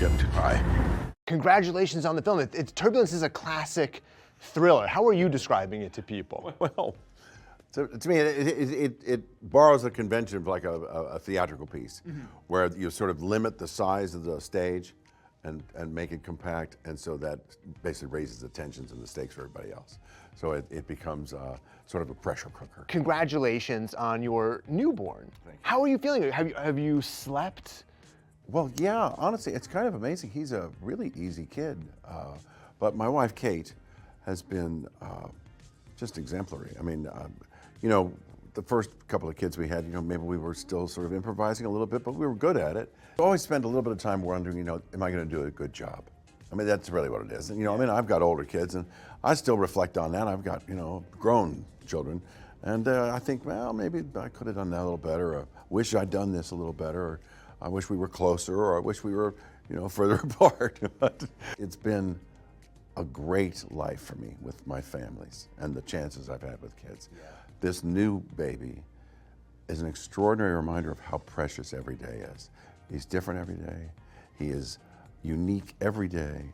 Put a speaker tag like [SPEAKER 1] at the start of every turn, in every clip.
[SPEAKER 1] getting too high.
[SPEAKER 2] Congratulations on the film. Turbulence is a classic thriller. How are you describing it to people?
[SPEAKER 1] Well, to me, it borrows a convention of like a theatrical piece, where you sort of limit the size of the stage and make it compact, and so that basically raises the tensions and the stakes for everybody else. So it becomes sort of a pressure cooker.
[SPEAKER 2] Congratulations on your newborn.
[SPEAKER 1] Thank you.
[SPEAKER 2] How are you feeling? Have you slept?
[SPEAKER 1] Well, yeah, honestly, it's kind of amazing. He's a really easy kid, but my wife, Kate, has been just exemplary. I mean, you know, the first couple of kids we had, you know, maybe we were still sort of improvising a little bit, but we were good at it. I always spend a little bit of time wondering, you know, am I going to do a good job? I mean, that's really what it is. And, you know, I mean, I've got older kids, and I still reflect on that. I've got, you know, grown children, and I think, well, maybe I could have done that a little better, or wish I'd done this a little better, or I wish we were closer, or I wish we were, you know, further apart. But it's been a great life for me with my families and the chances I've had with kids. Yeah. This new baby is an extraordinary reminder of how precious every day is. He's different every day. He is unique every day,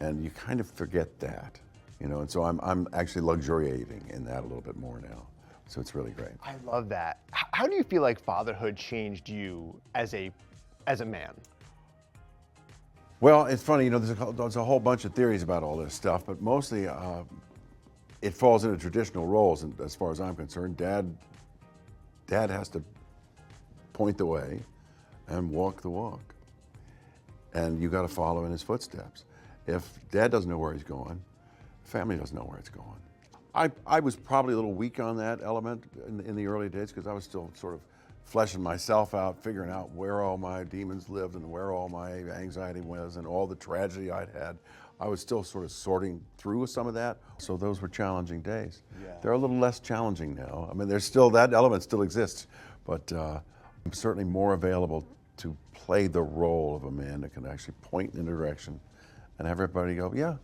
[SPEAKER 1] and you kind of forget that, you know. And so I'm actually luxuriating in that a little bit more now. So it's really great.
[SPEAKER 2] I love that. How do you feel like fatherhood changed you as a man?
[SPEAKER 1] Well, it's funny, you know, there's a whole bunch of theories about all this stuff, but mostly it falls into traditional roles. And as far as I'm concerned, dad has to point the way and walk the walk. And you got to follow in his footsteps. If dad doesn't know where he's going, family doesn't know where it's going. I was probably a little weak on that element in the early days, because I was still sort of fleshing myself out, figuring out where all my demons lived and where all my anxiety was and all the tragedy I'd had. I was still sort of sorting through some of that. So those were challenging days. Yeah. They're a little less challenging now. I mean, there's still, that element still exists, but I'm certainly more available to play the role of a man that can actually point in a direction and have everybody go, yeah,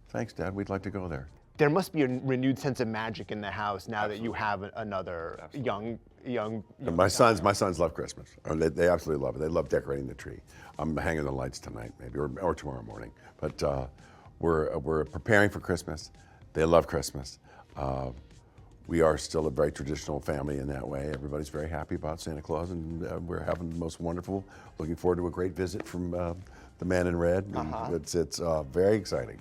[SPEAKER 1] thanks, Dad, we'd like to go there.
[SPEAKER 2] There must be a renewed sense of magic in the house now that you have another young.
[SPEAKER 1] And my sons love Christmas. They absolutely love it. They love decorating the tree. I'm hanging the lights tonight, maybe, or tomorrow morning. But we're preparing for Christmas. They love Christmas. We are still a very traditional family in that way. Everybody's very happy about Santa Claus, and we're having the most wonderful. Looking forward to a great visit from the man in red. It's very exciting.